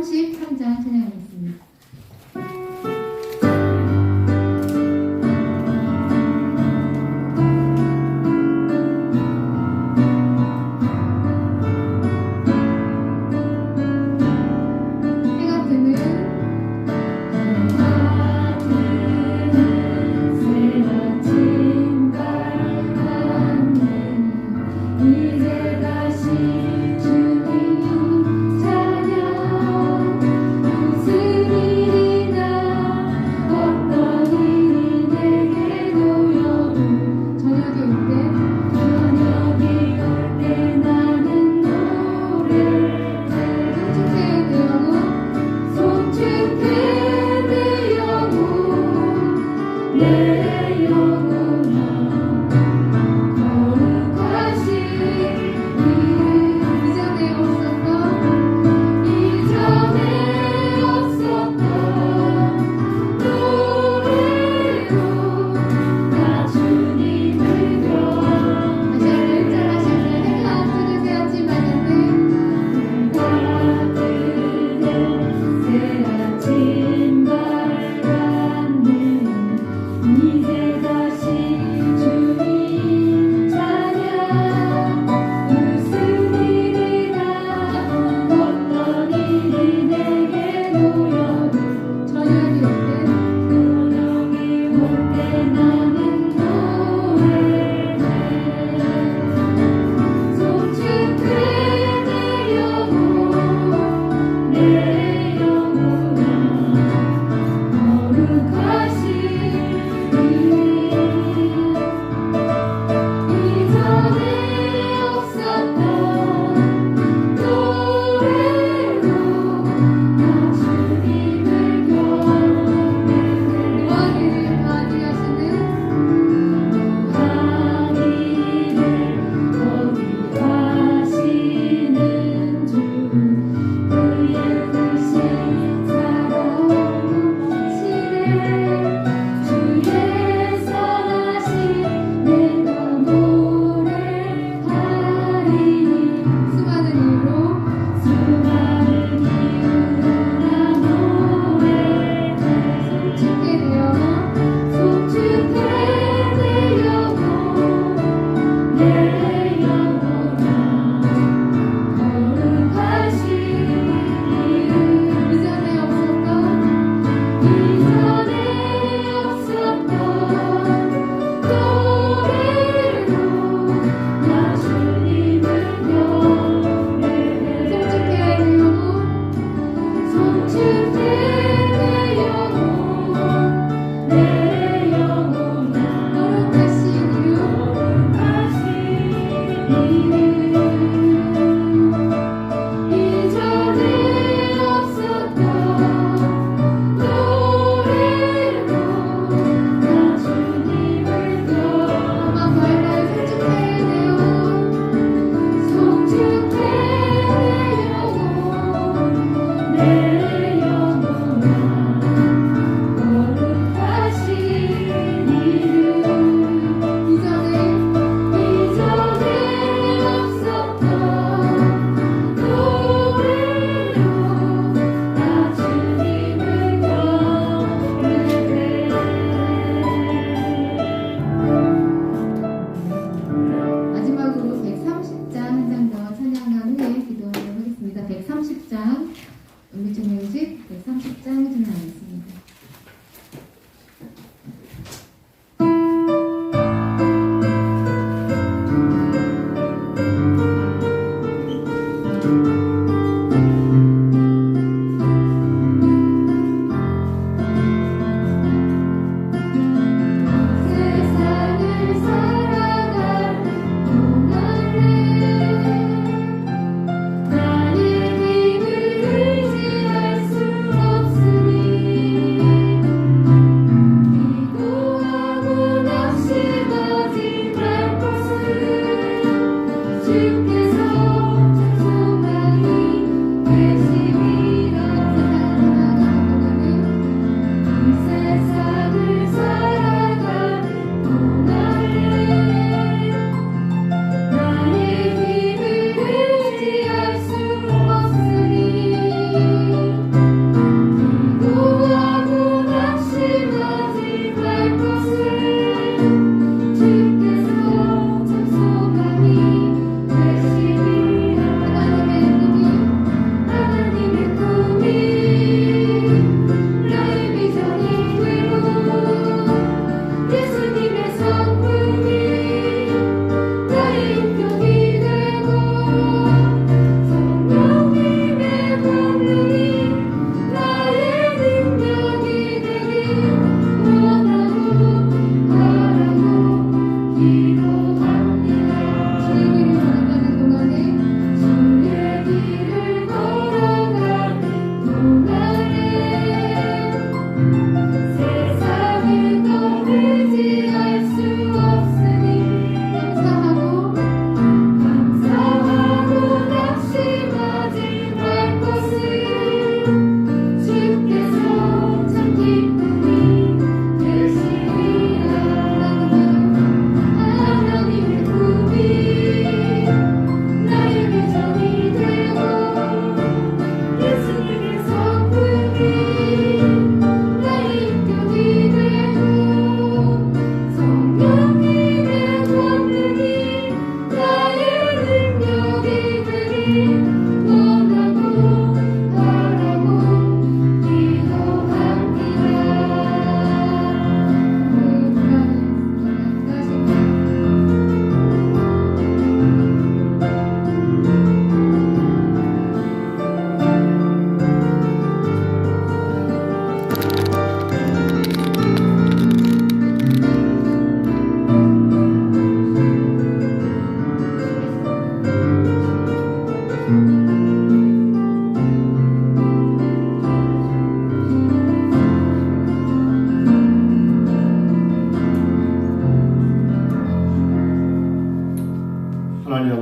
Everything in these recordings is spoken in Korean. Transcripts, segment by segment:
133장 찬양하겠습니다.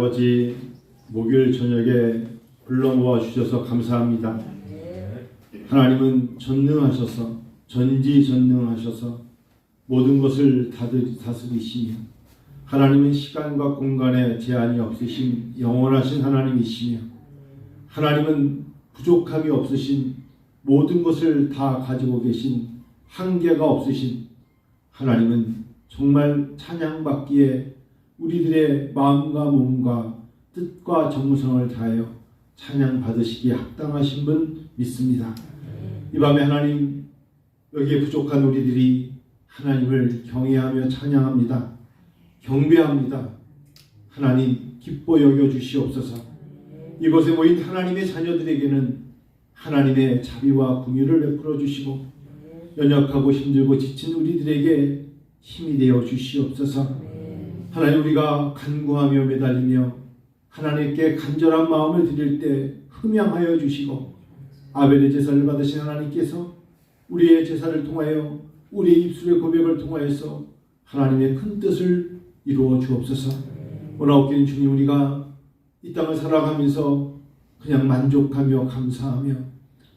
아버지, 목요일 저녁에 불러 모아 주셔서 감사합니다. 하나님은 전능하셔서 전지전능하셔서 모든 것을 다스리시며 하나님은 시간과 공간에 제한이 없으신 영원하신 하나님이시며 하나님은 부족함이 없으신 모든 것을 다 가지고 계신 한계가 없으신 하나님은 정말 찬양받기에 우리들의 마음과 몸과 뜻과 정성을 다하여 찬양받으시기에 합당하신 분 믿습니다. 이 밤에 하나님, 여기에 부족한 우리들이 하나님을 경외하며 찬양합니다. 경배합니다. 하나님 기뻐 여겨주시옵소서. 이곳에 모인 하나님의 자녀들에게는 하나님의 자비와 긍휼을 베풀어 주시고 연약하고 힘들고 지친 우리들에게 힘이 되어 주시옵소서. 하나님, 우리가 간구하며 매달리며 하나님께 간절한 마음을 드릴 때 흠양하여 주시고 아벨의 제사를 받으신 하나님께서 우리의 제사를 통하여 우리의 입술의 고백을 통하여서 하나님의 큰 뜻을 이루어 주옵소서. 오라옵기는 주님, 우리가 이 땅을 살아가면서 그냥 만족하며 감사하며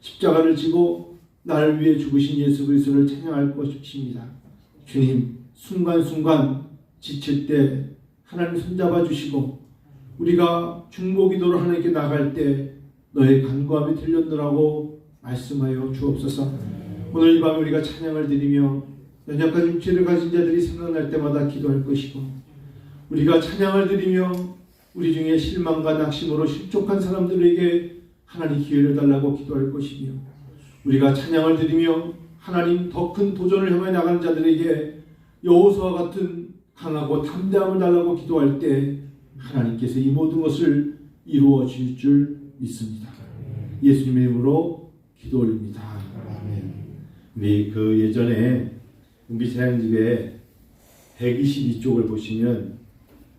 십자가를 지고 나를 위해 죽으신 예수 그리스도를 찬양할 것입니다. 주님, 순간순간 지칠 때 하나님 손잡아 주시고 우리가 중보기도로 하나님께 나갈 때 너의 간구함이 들렸노라고 말씀하여 주옵소서. 오늘 이 밤에 우리가 찬양을 드리며 연약한 육체를 가진 자들이 생각날 때마다 기도할 것이고 우리가 찬양을 드리며 우리 중에 실망과 낙심으로 실족한 사람들에게 하나님 기회를 달라고 기도할 것이며 우리가 찬양을 드리며 하나님 더 큰 도전을 향해 나가는 자들에게 여호수아와 같은 강하고 담대함을 달라고 기도할 때 하나님께서 이 모든 것을 이루어 주실 줄 믿습니다. 예수님의 이름으로 기도 올립니다. 아멘. 우리 그 예전에 은비 찬양집에 122쪽을 보시면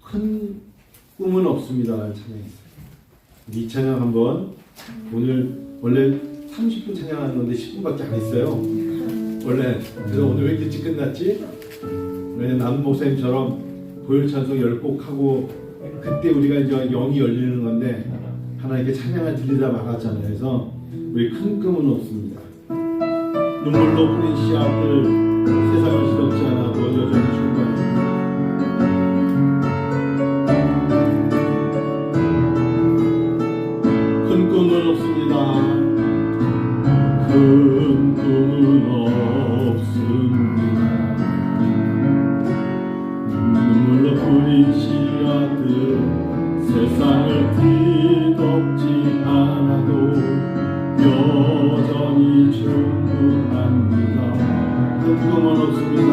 큰 꿈은 없습니다 찬양했어요. 이 찬양 한번, 오늘 원래 30분 찬양하는 건데 10분밖에 안 했어요. 원래. 그래서 오늘 왜 일찍 끝났지? 왜냐면 남 목사님처럼 보혈 찬송 10곡 하고 그때 우리가 이제 영이 열리는 건데 하나님께 찬양을 드리다 막았잖아요. 그래서 우리 큰 꿈은 없습니다. 눈물로 뿌린 씨앗들 세상을 시덥지 않아도 여전히 충분합니다. 큰 꿈은 없습니다. 큰 꿈은 없습니다. 눈물로 뿌린 씨앗들 세상을 뒤덮지 않아도 여전히 충분합니다. 큰 꿈은 없습니다.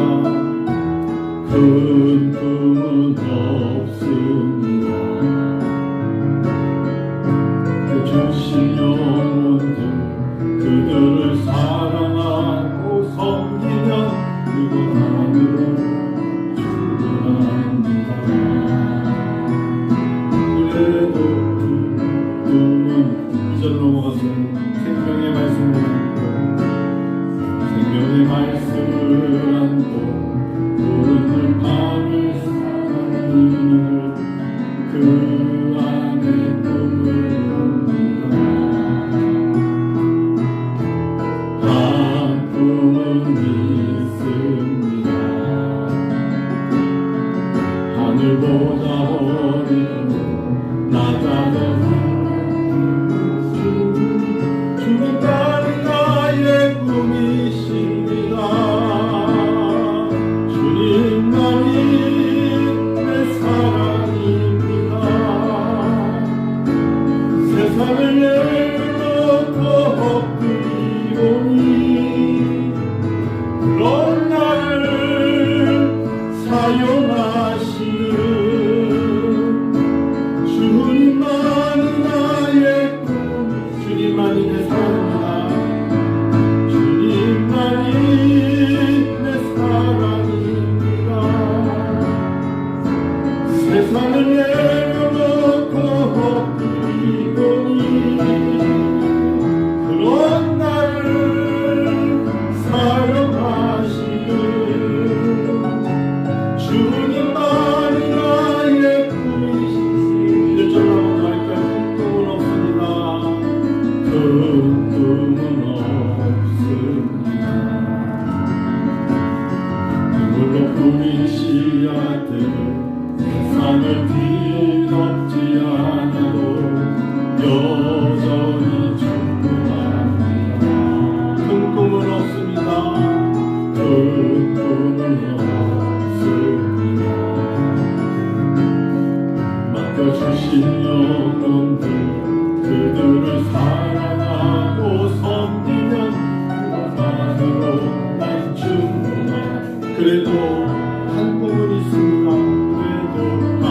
그래도 한 꿈은 있습니다. 그래도 한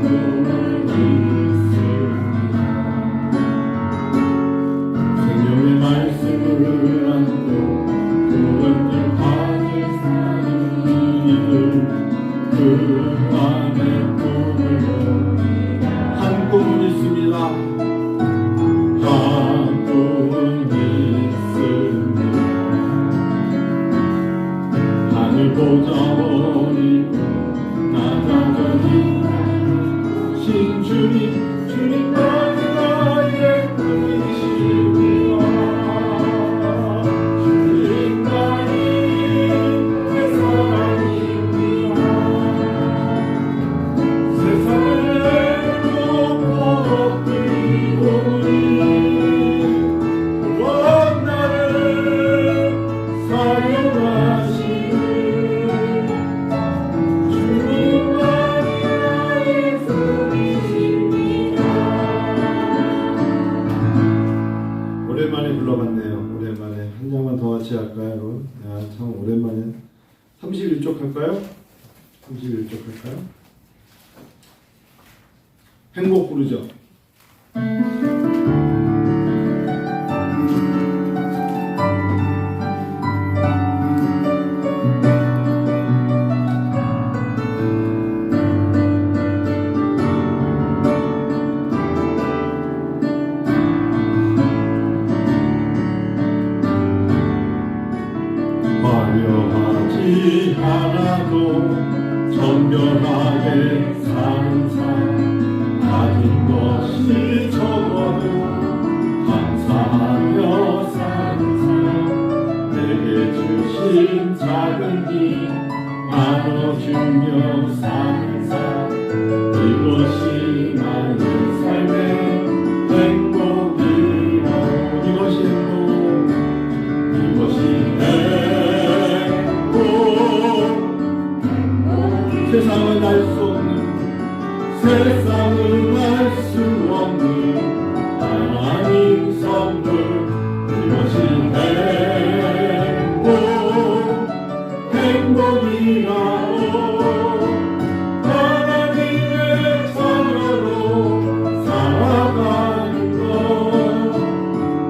꿈은 있습니다. 생명의 말씀을 안고 그런들 받은 이들 그 안에 꿈을 한 꿈은 있습니다. 한 꿈은 있습니다. 하늘 보자 버리고 나가더니 신 주님 주님만이 나의 꿈이십니다. 주님만이 내 사랑입니다. 세상을 놓고 엎드리오니 그런 나를 사용하시는 주님만이 나의 꿈이십니다. 오랜만에 불러봤네요. 오랜만에 한 장만 더 같이 할까요, 여러분? 야, 참 오랜만에 31쪽 할까요? 31쪽 할까요? 행복 부르죠. 화려하지 않아도 정결하게 사는 삶 가진 것이 적어도 감사하며 사는 삶 내게 주신 작은 힘 나눠주며 사는 삶 이것이 나의 삶의 행복이라고 이것이 행복 이것이 행복 세상은 알 수 없는 세상은 알 수 없는 하나님 선물 이것이 행복 행복이라오 하나님의 자녀로 살아가는 것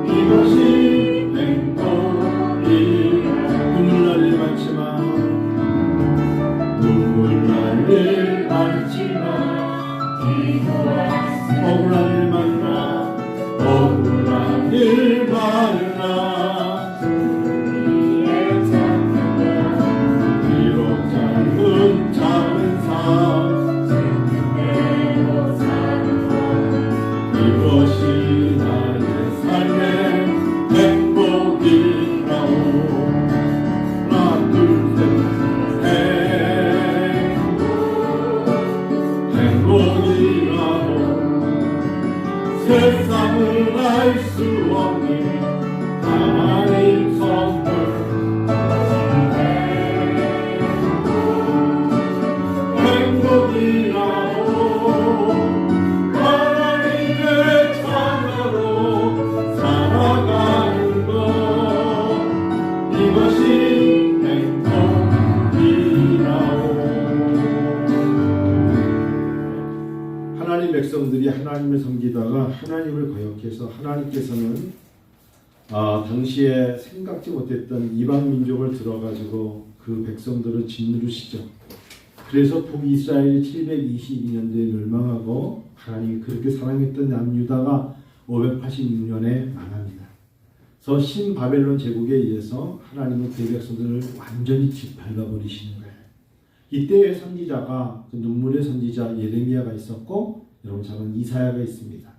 이것이 눈물 날 일 많지만 억울한 일 많으나 억울한 일 많으나 비록 작은 삶 이것이 나의 삶의 행복이라오 하나 둘 셋 행복이라오 세상을 알 수 없는 하나님 선물 행복이라오 하나님의 자녀로 살아가는 것 이것이 행복이라오. 하나님 백성들이 하나님을 섬기다가 하나님을 거역해서 하나님께서는 당시에 생각지 못했던 이방 민족을 들어가지고 그 백성들을 짓누르시죠. 그래서 북이스라엘이 722년도에 멸망하고 하나님이 그렇게 사랑했던 남유다가 586년에 망합니다. 그래서 신바벨론 제국에 의해서 하나님은 그 백성들을 완전히 짓밟아버리시는 거예요. 이때의 선지자가 그 눈물의 선지자 예레미야가 있었고 여러분 저는 이사야가 있습니다.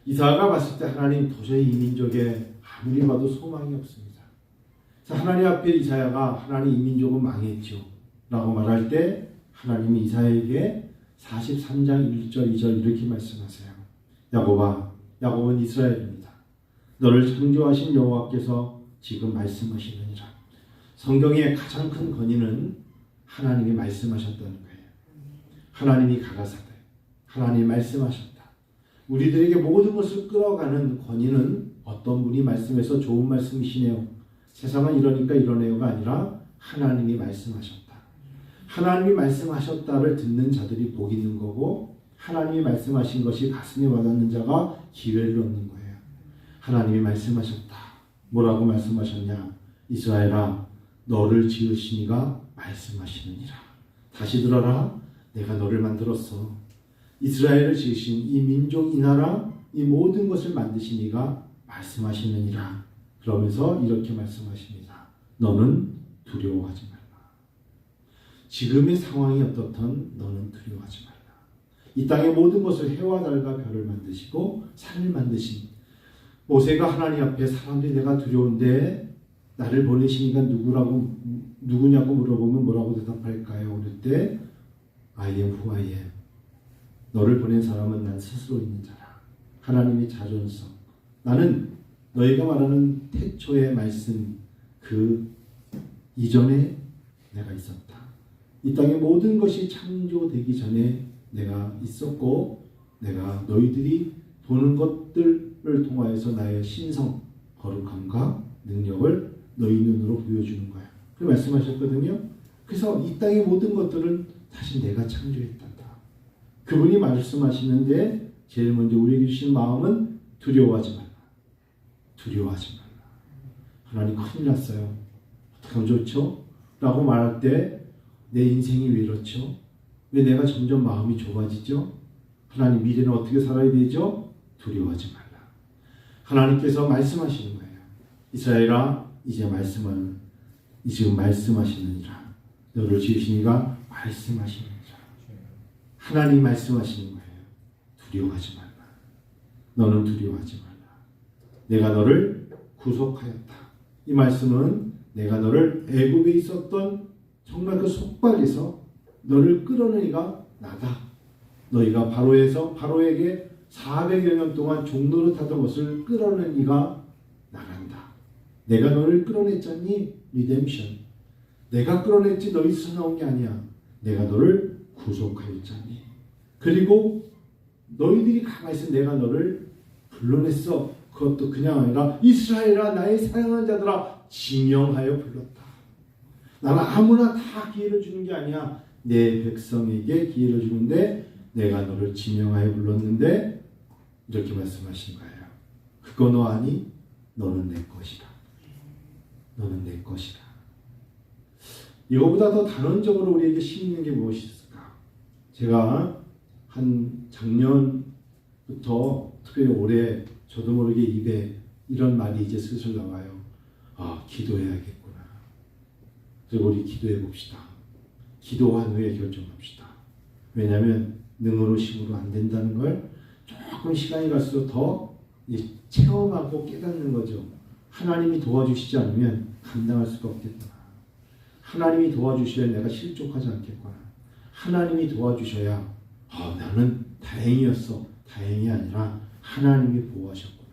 이사야가 봤을 때 하나님 도저히 이 민족에 아무리 봐도 소망이 없습니다. 그래서 하나님 앞에 이사야가 하나님 이 민족은 망했죠 라고 말할 때 하나님이 이사야에게 43장 1절 2절 이렇게 말씀하세요. 야곱아 야곱은 이스라엘입니다. 너를 창조하신 여호와께서 지금 말씀하시느니라. 성경의 가장 큰 권위는 하나님이 말씀하셨다는 거예요. 하나님이 가라사대 하나님이 말씀하셨다. 우리들에게 모든 것을 끌어가는 권위는 어떤 분이 말씀해서 좋은 말씀이시네요. 세상은 이러니까 이러네요가 아니라 하나님이 말씀하셨다. 하나님이 말씀하셨다를 듣는 자들이 복 있는 거고, 하나님이 말씀하신 것이 가슴에 와닿는 자가 기회를 얻는 거예요. 하나님이 말씀하셨다. 뭐라고 말씀하셨냐? 이스라엘아, 너를 지으신 이가 말씀하시느니라. 다시 들어라. 내가 너를 만들었어. 이스라엘을 지으신 이 민족, 이 나라, 이 모든 것을 만드신 이가 말씀하시느니라. 그러면서 이렇게 말씀하십니다. 너는 두려워하지 말라. 지금의 상황이 어떻든 너는 두려워하지 말라. 이 땅의 모든 것을 해와 달과 별을 만드시고 산을 만드신 모세가 하나님 앞에 사람들이 내가 두려운데 나를 보내시니까 누구냐고 물어보면 뭐라고 대답할까요? 그럴 때 I am who I am. 너를 보낸 사람은 난 스스로 있는 자라. 하나님의 자존성. 나는 너희가 말하는 태초의 말씀 그 이전에 내가 있었다. 이 땅의 모든 것이 창조되기 전에 내가 있었고 내가 너희들이 보는 것들을 통하여서 나의 신성, 거룩함과 능력을 너희 눈으로 보여주는 거야. 그 말씀하셨거든요. 그래서 이 땅의 모든 것들은 사실 내가 창조했단다. 그분이 말씀하시는데 제일 먼저 우리에게 주신 마음은 두려워하지 말라. 두려워하지 말라. 하나님 큰일 났어요. 어떻게 하면 좋죠? 라고 말할 때 내 인생이 왜 이렇죠? 왜 내가 점점 마음이 좁아지죠? 하나님 미래는 어떻게 살아야 되죠? 두려워하지 말라. 하나님께서 말씀하시는 거예요. 이스라엘아, 이제 지금 말씀하시느니라. 너를 지으신 이가 말씀하시느니라. 하나님 말씀하시는 거예요. 두려워하지 말라. 너는 두려워하지 말라. 내가 너를 구속하였다. 이 말씀은 내가 너를 애굽에 있었던 정말 그 속박에서 너를 끌어낸 이가 나다. 너희가 바로에게 400여 년 동안 종노릇 하던 것을 끌어낸 이가 나간다. 내가 너를 끌어냈잖니? 리뎀션. 내가 끌어냈지 너희 스스로 나온 게 아니야. 내가 너를 구속하였잖니. 그리고 너희들이 가만히 있어 내가 너를 불러냈어. 그것도 그냥 아니라 이스라엘아 나의 사랑하는 자들아 지명하여 불렀다. 나는 아무나 다 기회를 주는 게 아니야. 내 백성에게 기회를 주는데 내가 너를 지명하여 불렀는데 이렇게 말씀하신 거예요. 그거 너 아니? 너는 내 것이다. 너는 내 것이다. 이거보다 더 단언적으로 우리에게 심는 게 무엇이 있을까? 제가 한 작년부터 특별히 올해 저도 모르게 입에 이런 말이 이제 슬슬 나와요. 아, 기도해야겠구나. 그리고 우리 기도해 봅시다. 기도한 후에 결정합시다. 왜냐하면 능으로 힘으로 안 된다는 걸 조금 시간이 갈수록 더 체험하고 깨닫는 거죠. 하나님이 도와주시지 않으면 감당할 수가 없겠구나. 하나님이 도와주셔야 내가 실족하지 않겠구나. 하나님이 도와주셔야 나는 다행이었어. 다행이 아니라 하나님이 보호하셨구나.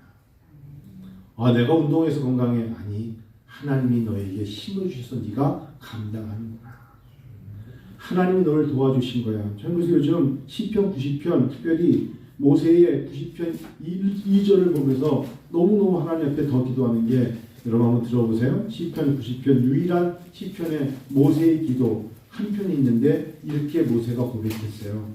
내가 운동해서 건강해. 아니, 하나님이 너에게 힘을 주셔서 네가 감당하는구나. 하나님이 너를 도와주신 거야. 저는 그래서 요즘 시편 90편, 특별히 모세의 90편 2절을 보면서 너무너무 하나님 앞에 더 기도하는 게, 여러분 한번 들어보세요. 시편 90편 유일한 시편의 모세의 기도 한 편이 있는데 이렇게 모세가 고백했어요.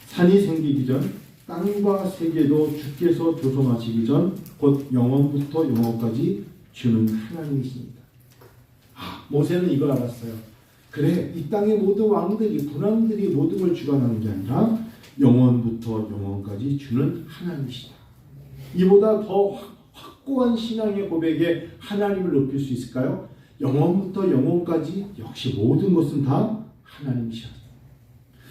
산이 생기기 전 땅과 세계도 주께서 조성하시기 전 곧 영원부터 영원까지 주는 하나님이십니다. 모세는 이걸 알았어요. 그래, 이 땅의 모든 왕들이, 군왕들이 모든 걸 주관하는 게 아니라 영원부터 영원까지 주는 하나님이시다. 이보다 더 확고한 신앙의 고백에 하나님을 높일 수 있을까요? 영원부터 영원까지 역시 모든 것은 다 하나님이시다.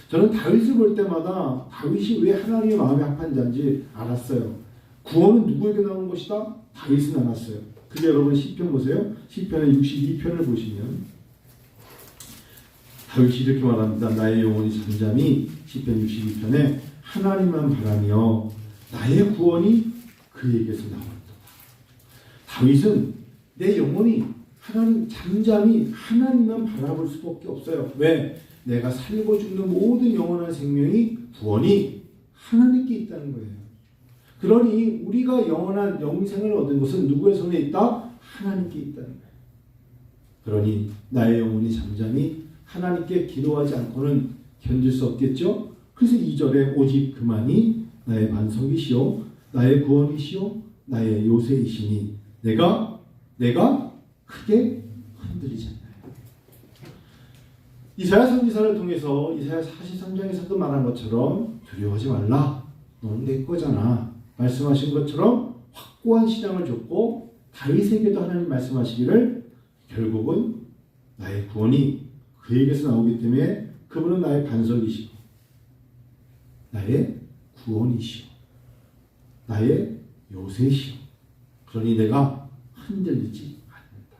저는 다윗을 볼 때마다 다윗이 왜 하나님의 마음에 합한 자인지 알았어요. 구원은 누구에게 나온 것이다? 다윗은 알았어요. 그게 여러분 시편 보세요. 시편의 62편을 보시면 다윗이 이렇게 말합니다. 나의 영혼이 잠잠히 시편 62편에 하나님만 바라며 나의 구원이 그에게서 나왔다. 다윗은 내 영혼이 하나님 잠잠히 하나님만 바라볼 수밖에 없어요. 왜? 내가 살고 죽는 모든 영원한 생명이 구원이 하나님께 있다는 거예요. 그러니 우리가 영원한 영생을 얻은 것은 누구의 손에 있다? 하나님께 있다는 거예요. 그러니 나의 영혼이 잠잠히 하나님께 기도하지 않고는 견딜 수 없겠죠. 그래서 2절에 오직 그만이 나의 반석이시오 나의 구원이시오 나의 요새이시니 내가 크게 흔들리지 않나요. 이사야 선지자를 통해서 이사야 43장에서도 말한 것처럼 두려워하지 말라. 너는 내 거잖아. 말씀하신 것처럼 확고한 신앙을 줬고 다윗에게도 하나님 말씀하시기를 결국은 나의 구원이 그에게서 나오기 때문에 그분은 나의 반석이시고 나의 구원이시오 나의 요새시오. 그러니 내가 흔들리지 않는다.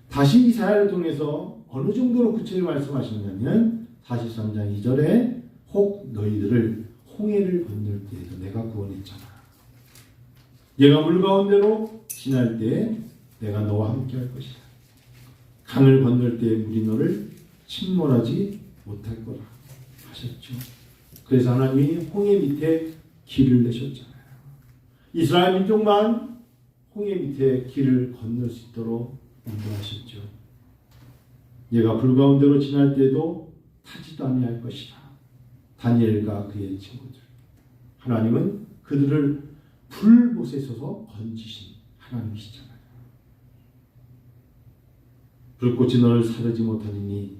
다시 이사야를 통해서 어느 정도로 구체적으로 말씀하시냐면 43장 2절에 혹 너희들을 홍해를 건널 때에도 내가 구원했잖아. 얘가 물 가운데로 지날 때에 내가 너와 함께 할 것이다. 강을 건널 때에 물이 너를 침몰하지 못할 거라 하셨죠. 그래서 하나님이 홍해 밑에 길을 내셨잖아요. 이스라엘 민족만 홍해 밑에 길을 건널 수 있도록 인도하셨죠. 얘가 불 가운데로 지날 때도 타지도 아니할 것이다. 다니엘과 그의 친구들. 하나님은 그들을 불못에 서서 건지신 하나님이시잖아요. 불꽃이 너를 사르지 못하니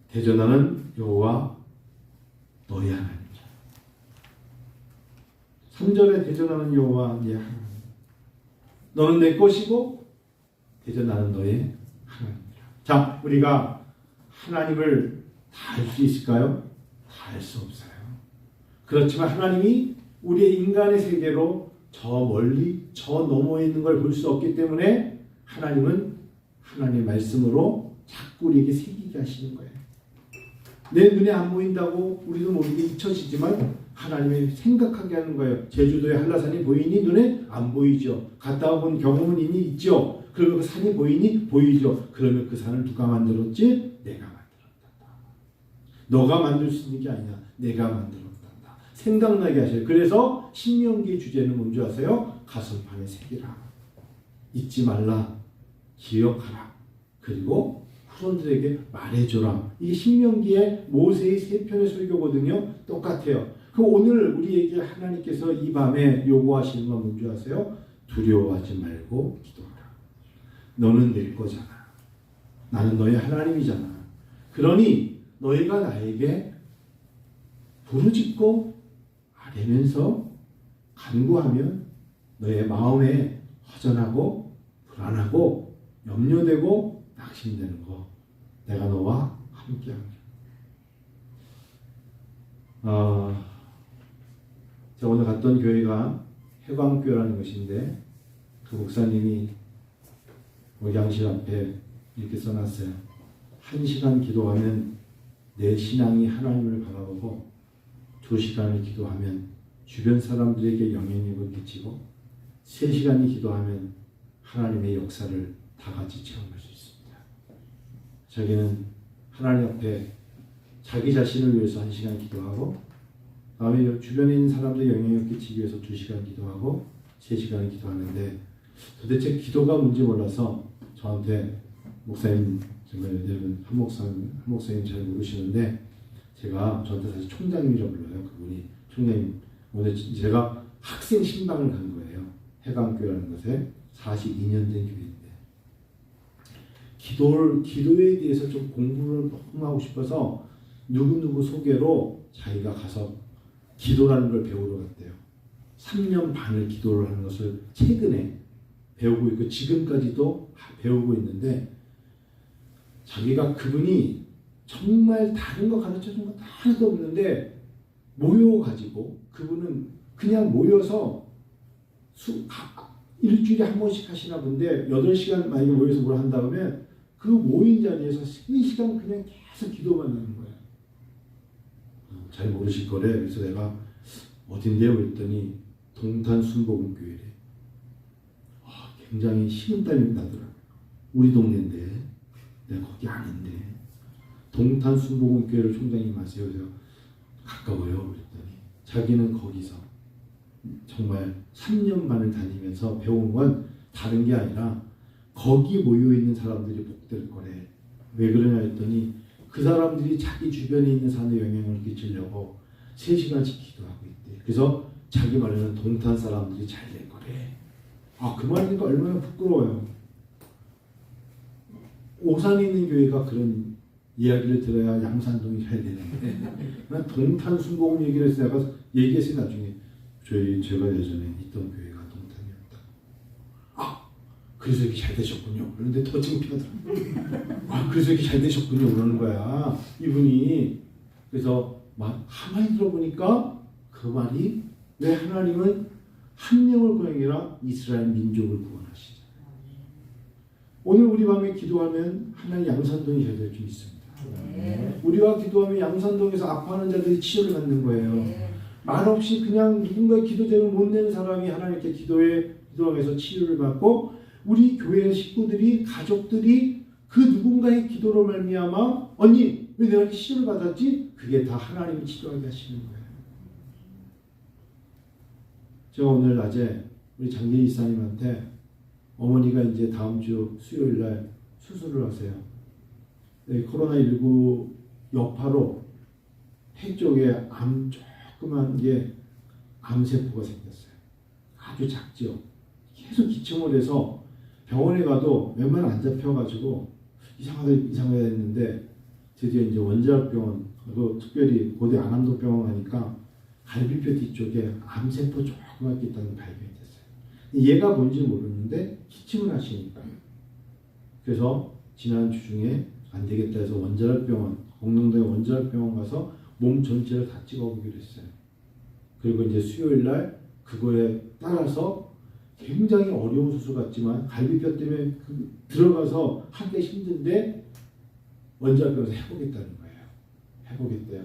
대전하는 여호와 너의 하나님이라. 3절에 대전하는 여호와 네 하나님. 너는 내 것이고 대전하는 너의 하나님이라. 자, 우리가 하나님을 다 알 수 있을까요? 다 알 수 없어요. 그렇지만 하나님이 우리의 인간의 세계로 저 멀리 저 너머에 있는 걸 볼 수 없기 때문에 하나님은 하나님의 말씀으로 자꾸 우리에게 새기게 하시는 거예요. 내 눈에 안 보인다고 우리도 모르게 잊혀지지만 하나님이 생각하게 하는 거예요. 제주도의 한라산이 보이니 눈에 안 보이죠. 갔다 온 경험은 이미 있죠. 그러면 그 산이 보이니 보이죠. 그러면 그 산을 누가 만들었지? 내가 만들었다. 너가 만들 수 있는 게 아니야. 내가 만들었다. 생각나게 하셔요. 그래서 신명기의 주제는 뭔지 아세요? 가슴판에 새기라. 잊지 말라. 기억하라. 그리고 후손들에게 말해줘라. 이게 신명기의 모세의 3편의 설교거든요. 똑같아요. 그 오늘 우리에게 하나님께서 이 밤에 요구하시는 건 뭔지 아세요? 두려워하지 말고 기도하라. 너는 내 거잖아. 나는 너의 하나님이잖아. 그러니 너희가 나에게 부르짖고 아뢰면서 간구하면 너의 마음에 허전하고 불안하고 염려되고 낙심되는 거 내가 너와 함께합니다. 제가 오늘 갔던 교회가 해광교회라는 것인데 그 목사님이 목양실 앞에 이렇게 써놨어요. 1시간 기도하면 내 신앙이 하나님을 바라보고 2시간을 기도하면 주변 사람들에게 영향력을 끼치고 3시간이 기도하면 하나님의 역사를 다 같이 체험할 수 있습니다. 자기는 하나님 앞에 자기 자신을 위해서 1시간 기도하고 다음에 주변에 있는 사람들의 영향력을 끼치기 위해서 2시간 기도하고 3시간을 기도하는데 도대체 기도가 뭔지 몰라서 저한테 목사님 정말 여러분 한 목사님 잘 모르시는데 제가 저한테 사실 총장님이라고 불러요. 그분이 총장님 오늘 제가 학생 신방을 간 거예요. 해강교회라는 것에 42년 된 교회인데 기도에 대해서 좀 공부를 너무 하고 싶어서 누구누구 소개로 자기가 가서 기도라는 걸 배우러 갔대요. 3년 반을 기도를 하는 것을 최근에 배우고 있고 지금까지도 배우고 있는데 자기가 그분이 정말 다른 거 가르쳐준 거 하나도 없는데 모여가지고 그분은 그냥 모여서 일주일에 한 번씩 하시나 본데 8시간 만약에 모여서 뭘 한다 그러면 그 모인 자리에서 3시간 그냥 계속 기도만 하는 거예요. 잘 모르실 거래. 그래서 내가 어딘데요? 그랬더니 동탄 순복음교회래. 굉장히 식은땀이 나더라고요. 우리 동네인데 내가 거기 아닌데 동탄 순복음교회를 총장님 아세요? 그래서 가까워요. 그랬더니 자기는 거기서 정말 3년 반을 다니면서 배운 건 다른 게 아니라 거기 모여있는 사람들이 복될 거래. 왜 그러냐 했더니 그 사람들이 자기 주변에 있는 산에 영향을 끼치려고 3시간씩 기도하고 있대. 그래서 자기 말로는 동탄 사람들이 잘 될 거래. 그 말이니까 얼마나 부끄러워요. 오산에 있는 교회가 그런 이야기를 들어야 양산동이 잘 되는데 난 동탄 순복음 얘기를 해서 내가 얘기했어요. 나중에 제가 예전에 있던 교회가 동탄이었다. 그래서 이렇게 잘 되셨군요. 그런데 더 창피하더라고요. 그래서 이렇게 잘 되셨군요. 그러는 거야. 이분이. 그래서 가만히 들어보니까 그 말이 왜 하나님은 한 명을 구원하기라 이스라엘 민족을 구원하시잖아요. 오늘 우리 밤에 기도하면 하나님 양산동이 잘 될 줄 믿습니다. 우리가 기도하면 양산동에서 아파하는 자들이 치료를 받는 거예요. 말없이 그냥 누군가의 기도 제목을 못 내는 사람이 하나님께 기도하면서 치료를 받고 우리 교회 식구들이 가족들이 그 누군가의 기도로 말미암아 언니 왜 내가 이렇게 치료를 받았지? 그게 다 하나님이 치료하게 하시는 거예요. 제가 오늘 낮에 우리 장계희 이사님한테 어머니가 이제 다음 주 수요일 날 수술을 하세요. 코로나19 여파로 폐 쪽에 조그만 게 암세포가 생겼어요. 아주 작죠. 계속 기침을 해서 병원에 가도 웬만하면 안 잡혀가지고 이상하다 했는데 드디어 이제 원자력병원, 특별히 고대 안암도병원 가니까 갈비뼈 뒤쪽에 암세포 조그맣게 있다는 게 발견이 됐어요. 얘가 뭔지 모르는데 기침을 하시니까요. 그래서 지난주 중에 안 되겠다 해서 원자력병원, 공릉동의 원자력병원 가서 몸 전체를 다 찍어보기로 했어요. 그리고 이제 수요일 날 그거에 따라서 굉장히 어려운 수술 같지만 갈비뼈 때문에 들어가서 하기 힘든데 원자력병원에서 해보겠다는 거예요. 해보겠대요.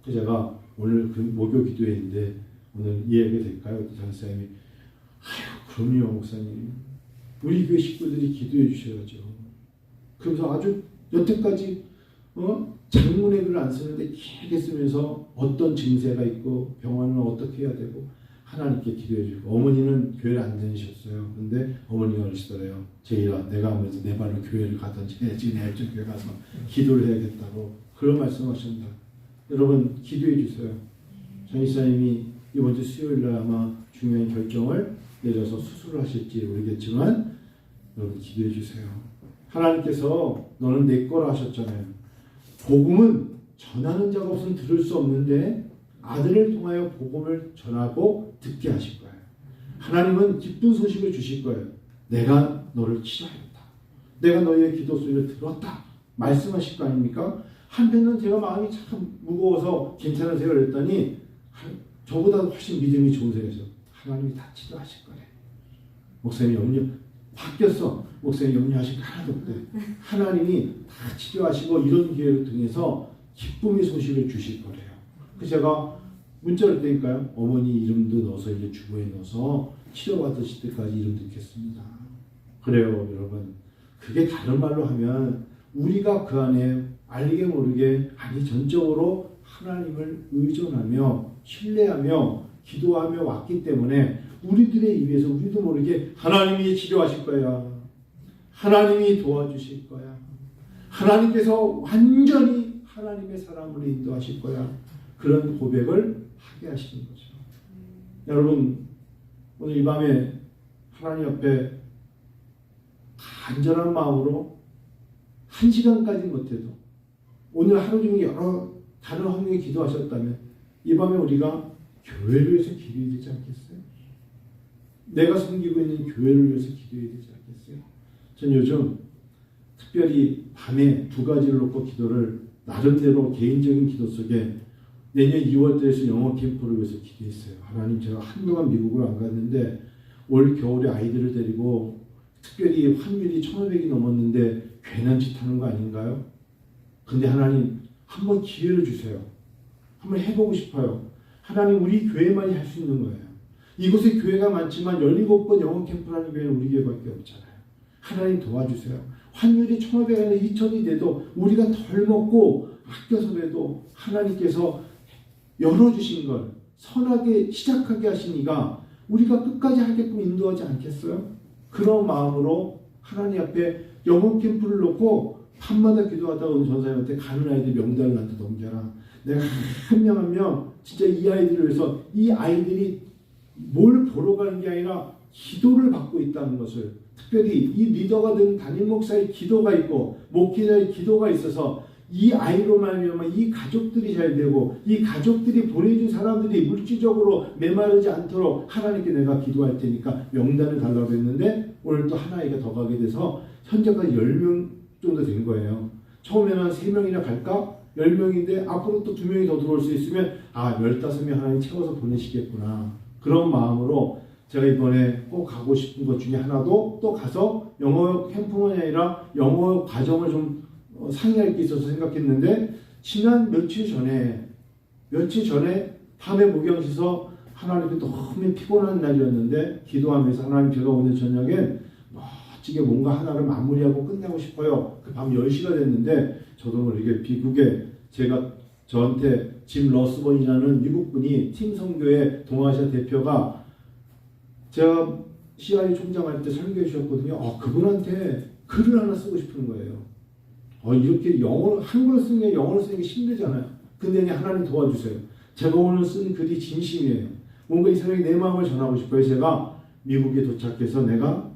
그래서 제가 오늘 그 목요 기도회인데 오늘 이해가 될까요? 장사님이 그럼요 목사님. 우리 교회 식구들이 기도해 주셔야죠. 그래서 아주 여태까지 장문의 글을 안 쓰는데 길게 쓰면서 어떤 증세가 있고 병원은 어떻게 해야 되고 하나님께 기도해 주고 어머니는 교회를 안 다니셨어요. 근데 어머니가 그러시더래요. 제이야 내가 하면서 내 발로 교회를 가든지 지금 내 쪽 교회 가서 기도를 해야겠다고 그런 말씀하신다. 여러분 기도해 주세요. 장 이사님이 이번 주 수요일 날 아마 중요한 결정을 내려서 수술을 하실지 모르겠지만 여러분 기도해 주세요. 하나님께서 너는 내 거라 하셨잖아요. 복음은 전하는 자가 없으면 들을 수 없는데 아들을 통하여 복음을 전하고 듣게 하실 거예요. 하나님은 기쁜 소식을 주실 거예요. 내가 너를 치료하였다. 내가 너희의 기도 소리를 들었다. 말씀하실 거 아닙니까? 한편은 제가 마음이 참 무거워서 괜찮으세요? 그랬더니 저보다 훨씬 믿음이 좋은 사람이죠. 하나님이 다 치료하실 거래. 목사님이 염려 바뀌었어. 목사님 염려하실 거 하나도 없대. 하나님이 다 치료하시고 이런 기회를 통해서 기쁨의 소식을 주실 거래요. 그래서 제가 문자를 떼니까요. 어머니 이름도 넣어서 이제 주보에 넣어서 치료받으실 때까지 이름 넣겠습니다. 그래요 여러분. 그게 다른 말로 하면 우리가 그 안에 알게 모르게 전적으로 하나님을 의존하며 신뢰하며 기도하며 왔기 때문에 우리들의 입에서 우리도 모르게 하나님이 치료하실 거야. 하나님이 도와주실 거야. 하나님께서 완전히 하나님의 사랑으로 인도하실 거야. 그런 고백을 하게 하시는 거죠. 여러분 오늘 이 밤에 하나님 앞에 간절한 마음으로 1시간까지 못해도 오늘 하루 종일 여러 다른 환경에 기도하셨다면 이 밤에 우리가 교회를 위해서 기도해야 되지 않겠어요? 내가 섬기고 있는 교회를 위해서 기도해야 되지 않겠어요? 전 요즘 특별히 밤에 2가지를 놓고 기도를 나름대로 개인적인 기도 속에 내년 2월달에서 영어 캠프를 위해서 기도했어요. 하나님 제가 한동안 미국을 안 갔는데 올 겨울에 아이들을 데리고 특별히 환율이 1,500이 넘었는데 괜한 짓 하는 거 아닌가요? 근데 하나님 한번 기회를 주세요. 한번 해보고 싶어요. 하나님 우리 교회만이 할 수 있는 거예요. 이곳에 교회가 많지만 17번 영어 캠프라는 교회는 우리 교회밖에 없잖아요. 하나님 도와주세요. 환율이 1,500원에 2,000이 돼도 우리가 덜 먹고 아껴서라도 하나님께서 열어주신 걸 선하게 시작하게 하시니까 우리가 끝까지 하게끔 인도하지 않겠어요? 그런 마음으로 하나님 앞에 영어 캠프를 놓고 밤마다 기도하다가 오늘 전사님한테 가는 아이들 명단을 나한테 넘겨라. 내가 한 명 한 명 진짜 이 아이들을 위해서 이 아이들이 뭘 보러 가는 게 아니라 기도를 받고 있다는 것을, 특별히 이 리더가 된 담임 목사의 기도가 있고 목회자의 기도가 있어서 이 아이로 말미암아 이 가족들이 잘 되고 이 가족들이 보내준 사람들이 물질적으로 메마르지 않도록 하나님께 내가 기도할 테니까 명단을 달라고 했는데 오늘 또 한 아이가 더 가게 돼서 현재까지 10명 정도 된 거예요. 처음에는 한 3명이나 갈까? 10명인데 앞으로 또 2명이 더 들어올 수 있으면 15명 하나님 채워서 보내시겠구나. 그런 마음으로 제가 이번에 꼭 가고 싶은 것 중에 하나도 또 가서 영어 캠프만이 아니라 영어 과정을 좀 상의할 게 있어서 생각했는데 지난 며칠 전에 밤에 목양시서 하나님께 너무 피곤한 날이었는데 기도하면서 하나님 제가 오늘 저녁에 멋지게 뭔가 하나를 마무리하고 끝내고 싶어요. 그 밤 10시가 됐는데 저도 모르게 미국에 저한테 짐 러스번이라는 미국분이 팀 선교의 동아시아 대표가 제가 CIA 총장할 때 설교해 주셨거든요. 그분한테 글을 하나 쓰고 싶은 거예요. 이렇게 한글로 쓰는 게 영어로 쓰는 게 힘들잖아요. 근데 그냥 하나님 도와주세요. 제가 오늘 쓴 글이 진심이에요. 뭔가 이 사람이 내 마음을 전하고 싶어요. 제가 미국에 도착해서 내가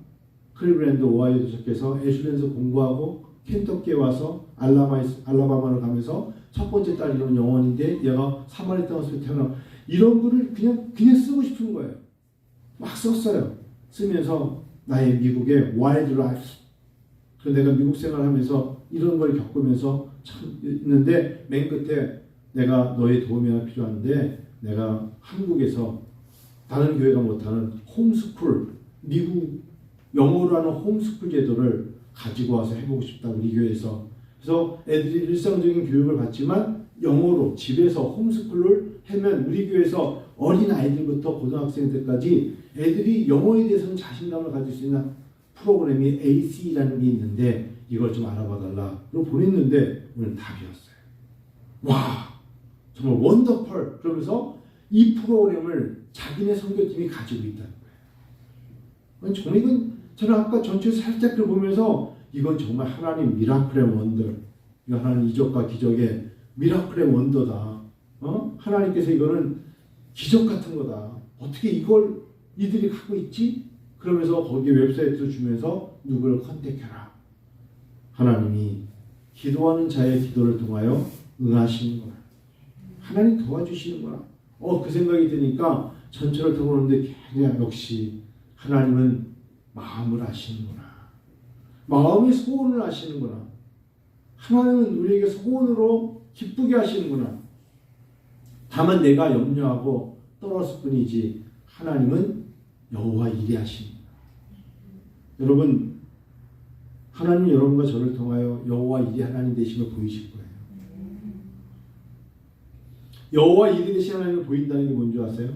클리브랜드 오하이오에 도착해서 애슐랜드에서 공부하고 켄터키에 와서 알라바마를 가면서 첫 번째 딸 이름은 영원인데 얘가 사마리 땅에서 태어나 이런 글을 그냥 쓰고 싶은 거예요. 막 썼어요. 쓰면서 나의 미국의 와일드 라이프. 그래서 내가 미국 생활하면서 이런 걸 겪으면서 참 있는데 맨 끝에 내가 너의 도움이 하나 필요한데 내가 한국에서 다른 교회가 못하는 홈스쿨, 미국 영어로 하는 홈스쿨 제도를 가지고 와서 해보고 싶다 우리 교회에서. 그래서 애들이 일상적인 교육을 받지만 영어로 집에서 홈스쿨을 하면 우리 교회에서 어린 아이들부터 고등학생 때까지 애들이 영어에 대해서는 자신감을 가질 수 있는 프로그램이 AC라는 게 있는데 이걸 좀 알아봐 달라. 그리고 보냈는데 오늘 답이었어요. 와, 정말 원더풀. 그러면서 이 프로그램을 자기네 선교팀이 가지고 있다는 거예요. 정말 이건 저는 아까 전체 살짝 보면서 이건 정말 하나님 미라클의 원더. 이거 하나님 이적과 기적의 미라클의 원더다. 하나님께서 이거는 기적 같은 거다. 어떻게 이걸 이들이 갖고 있지? 그러면서 거기 웹사이트를 주면서 누구를 컨택해라. 하나님이 기도하는 자의 기도를 통하여 응하시는구나. 하나님 도와주시는구나. 그 생각이 드니까 전철을 타고 오는데 그냥 역시 하나님은 마음을 아시는구나. 마음의 소원을 아시는구나. 하나님은 우리에게 소원으로 기쁘게 하시는구나. 다만 내가 염려하고 떨었을 뿐이지 하나님은 여호와 일에 하십니다. 여러분, 하나님 여러분과 저를 통하여 여호와 일이 하나님 되심을 보이실 거예요. 여호와 일이 되신 하나님을 보인다는 게 뭔지 아세요?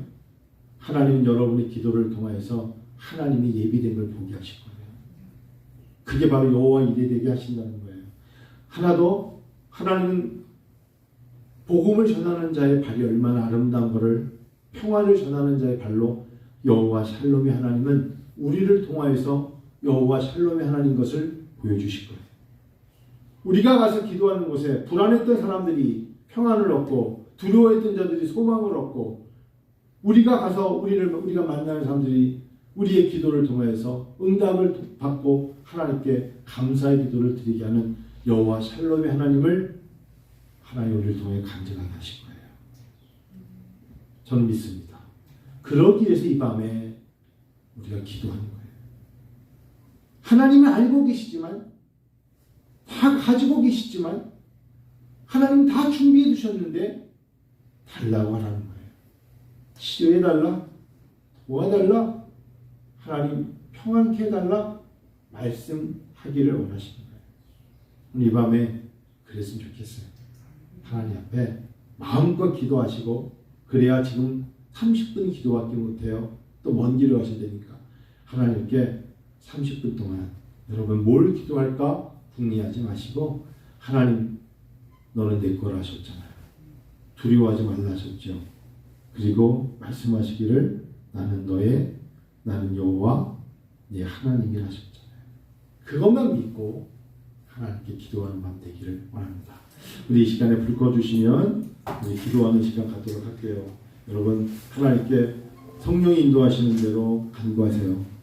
하나님은 여러분의 기도를 통하여서 하나님이 예비된 걸 보게 하실 거예요. 그게 바로 여호와 일이 되게 하신다는 거예요. 하나 더, 하나님은 복음을 전하는 자의 발이 얼마나 아름다운 것을, 평안을 전하는 자의 발로 여호와 샬롬의 하나님은 우리를 통하여서 여호와 샬롬의 하나님 것을 보여주실 거예요. 우리가 가서 기도하는 곳에 불안했던 사람들이 평안을 얻고 두려워했던 자들이 소망을 얻고 우리가 가서 우리가 만나는 사람들이 우리의 기도를 통해서 응답을 받고 하나님께 감사의 기도를 드리게 하는 여호와 샬롬의 하나님을 하나님 우리를 통해 간증하게 하실 거예요. 저는 믿습니다. 그러기 위해서 이 밤에 우리가 기도하는 거예요. 하나님은 알고 계시지만 다 가지고 계시지만 하나님 다 준비해 두셨는데 달라고 하라는 거예요. 치료해달라? 도와달라? 하나님 평안케 해달라? 말씀하기를 원하시는 거예요. 오늘 이 밤에 그랬으면 좋겠어요. 하나님 앞에 마음껏 기도하시고 그래야 지금 30분 기도밖에 못해요. 또 먼 길을 가신다니까. 하나님께 30분 동안 여러분 뭘 기도할까 궁리하지 마시고 하나님 너는 내 거라 하셨잖아요. 두려워하지 말라 하셨죠. 그리고 말씀하시기를 나는 여호와 네 하나님이라 하셨잖아요. 그것만 믿고 하나님께 기도하는 밤 되기를 원합니다. 우리 이 시간에 불 꺼주시면 우리 기도하는 시간 갖도록 할게요. 여러분 하나님께 성령이 인도하시는 대로 간구하세요.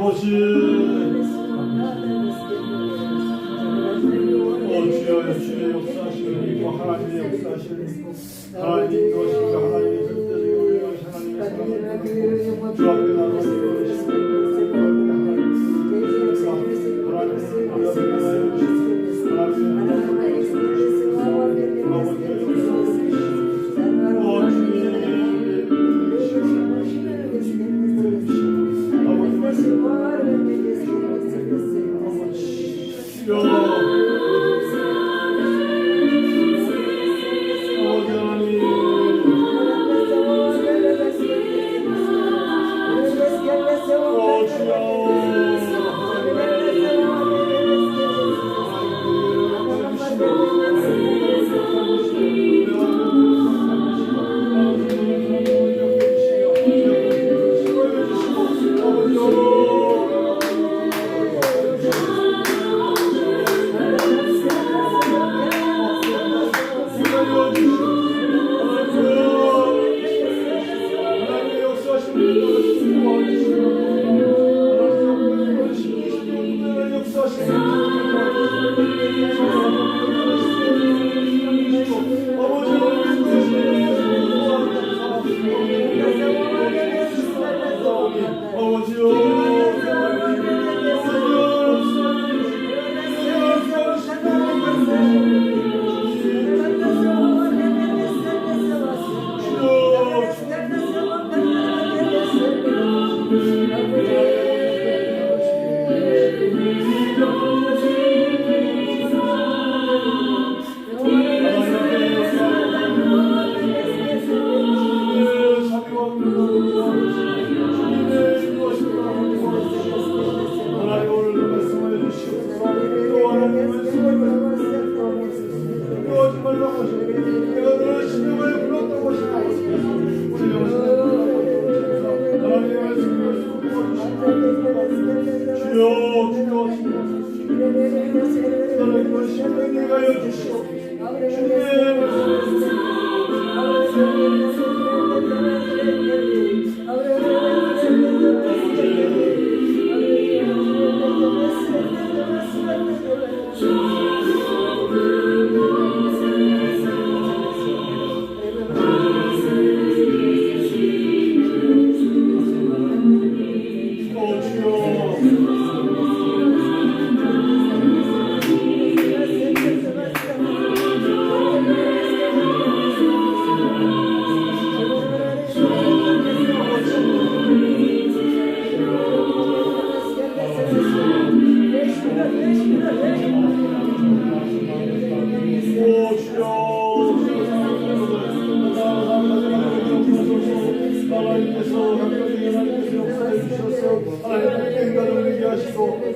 아버지, 주여, 주의 역사하시는 믿고 하나님의 역사하시는 믿고 하나님이 인도하시니까 하나님의 절대적인 우리가 하나님의 사랑을 믿고 주 앞에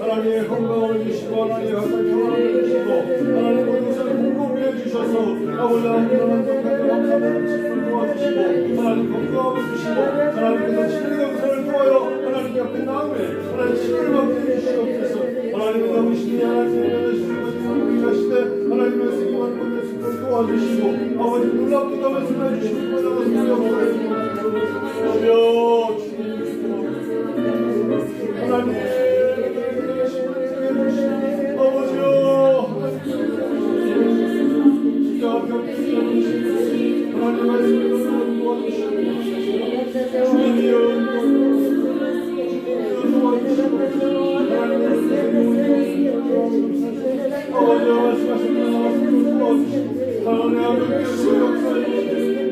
하나님의 건강을 주시고 하나님의 평안을 주시고 하나님 모든 것을 공급해 주셔서 아버지 하나님 감사를 도와주시고 하나님 건강을 주시고 하나님께서 치료의 역사를 통하여 하나님 앞에 나오매 하나님 치료를 받게 해주시옵소서. 하나님의 남으신 하나님의 하시되 하나님의 말씀이 것을 도와주시고 아버지 놀랍도다 말씀해 주시고 하나님 주님이여 도와주시고 하나님 아버지께서 역사해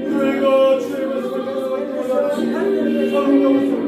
교회가 주의 말씀을 가져갈 때마다 하나님 아버지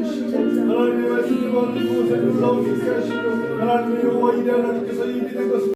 도와주시고 하나님의 말씀을 받는 곳에 놀라운 게 하시고 하나님의 여호와 이레 하나님께서 이미 된 것을